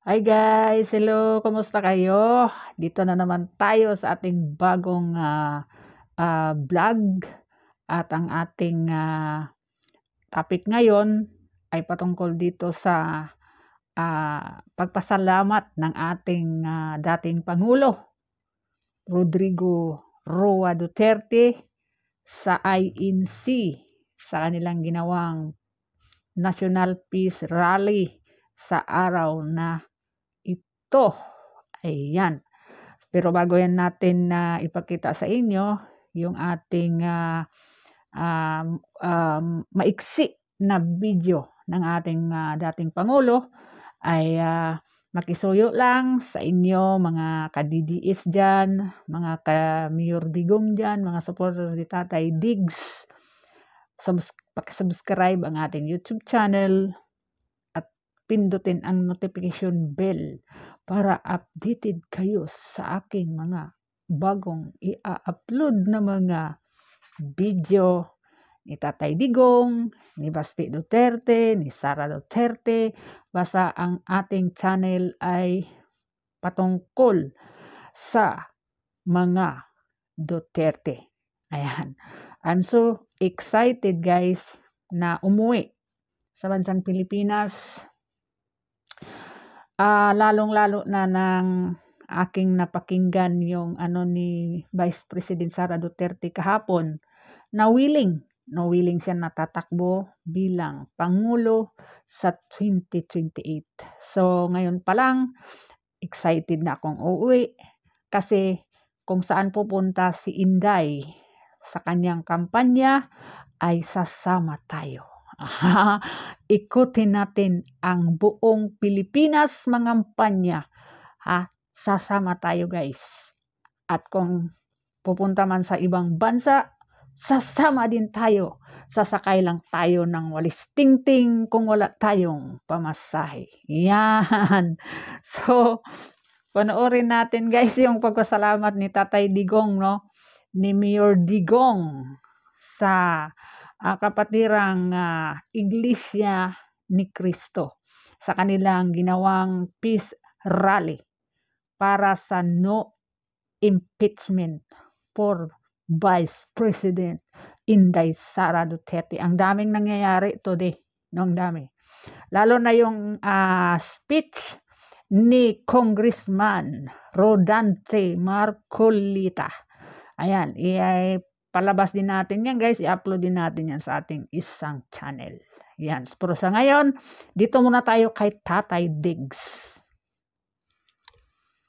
Hi guys, hello, kumusta kayo? Dito na naman tayo sa ating bagong vlog at ang ating topic ngayon ay patungkol dito sa pagpasalamat ng ating dating Pangulo, Rodrigo Roa Duterte sa INC sa kanilang ginawang National Peace Rally sa araw na ito. Ayan. Pero bago yan natin ipakita sa inyo yung ating maiksi na video ng ating dating Pangulo, ay makisuyo lang sa inyo mga ka-DDS dyan, mga ka-Mayor Digong dyan, mga supporter ni Tatay Diggs. Pakisubscribe ang ating YouTube channel at pindutin ang notification bell para updated kayo sa aking mga bagong i-upload na mga video ni Tatay Digong, ni Basti Duterte, ni Sara Duterte. Basta ang ating channel ay patungkol sa mga Duterte. Ayan. I'm so excited guys na umuwi sa bansang Pilipinas. Lalong-lalo na ng aking napakinggan yung ni Vice President Sara Duterte kahapon na willing siya natatakbo bilang Pangulo sa 2028. So ngayon pa lang, excited na akong uuwi kasi kung saan pupunta si Inday sa kanyang kampanya ay sasama tayo. Ikutin natin ang buong Pilipinas mangampanya. Sasama tayo guys. At kung pupunta man sa ibang bansa, sasama din tayo. Sasakay lang tayo ng walis tingting kung wala tayong pamasahe. Yan. So, panoorin natin guys yung pagpasalamat ni Tatay Digong, no? Ni Mayor Digong sa kapatirang Iglesia ni Cristo sa kanilang ginawang peace rally para sa no impeachment for Vice President Inday Sara Duterte. Ang daming nangyayari today. Ang dami. Lalo na yung speech ni Congressman Rodante Marcolita. Ayan, palabas din natin yan guys, i-upload din natin yan sa ating isang channel. Yan, pero sa ngayon, dito muna tayo kay Tatay Diggs.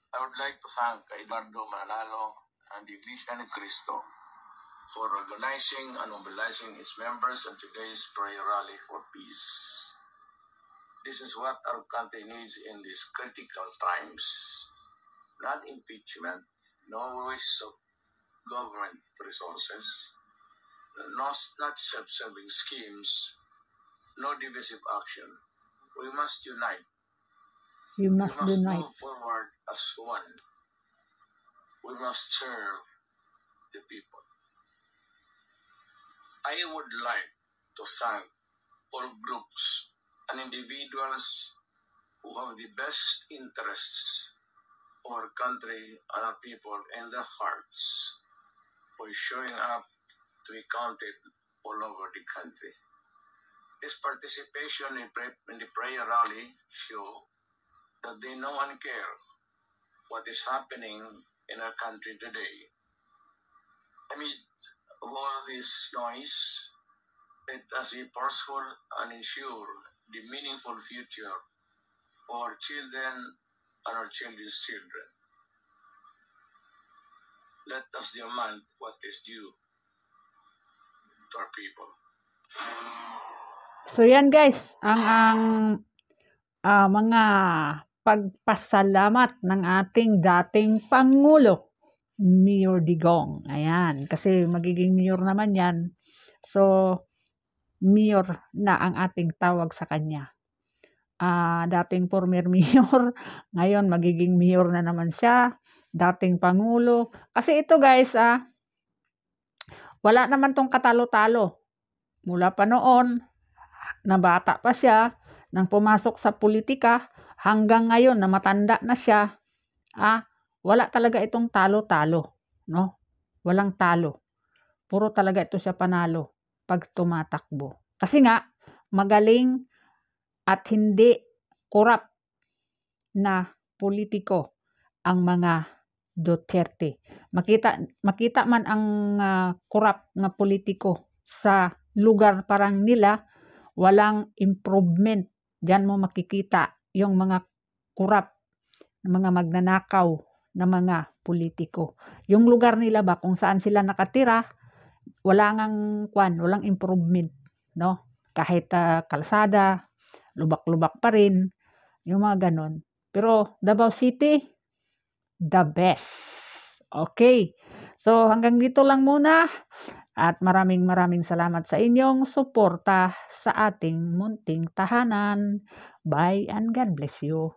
I would like to thank Eduardo Manalo and the Iglesia ni Cristo for organizing and mobilizing its members on today's prayer rally for peace. This is what our country needs in these critical times. Not impeachment, no waste of government resources, not self-serving schemes, no divisive action. We must unite. You must we must unite. move forward as one. We must serve the people. I would like to thank all groups and individuals who have the best interests of our country and our people in their hearts for showing up to be counted all over the country. This participation in the prayer rally show that they know and care what is happening in our country today. Amid all this noise, let us be forceful and ensure the meaningful future for our children and our children's children. Let us demand what is due to our people. So yan guys, ang mga pagpasalamat ng ating dating Pangulo, Mayor Digong. Ayan, kasi magiging mayor naman yan. So, mayor na ang ating tawag sa kanya. Dating former mayor, ngayon magiging mayor na naman siya. Dating Pangulo. Kasi ito guys, wala naman tong katalo-talo. Mula pa noon, na bata pa siya, nang pumasok sa politika, hanggang ngayon na matanda na siya, wala talaga itong talo-talo, no? Walang talo. Puro talaga ito siya panalo pag tumatakbo. Kasi nga, magaling at hindi korap na politiko ang mga Duterte. Makita man ang korap na politiko sa lugar parang nila, walang improvement. Diyan mo makikita yung mga korap, mga magnanakaw na mga politiko. Yung lugar nila ba kung saan sila nakatira, walang improvement, no? Kahit kalsada, lubak-lubak pa rin, yung mga ganon. Pero Davao City, the best. Okay. So hanggang dito lang muna at maraming salamat sa inyong suporta sa ating munting tahanan. Bye and God bless you.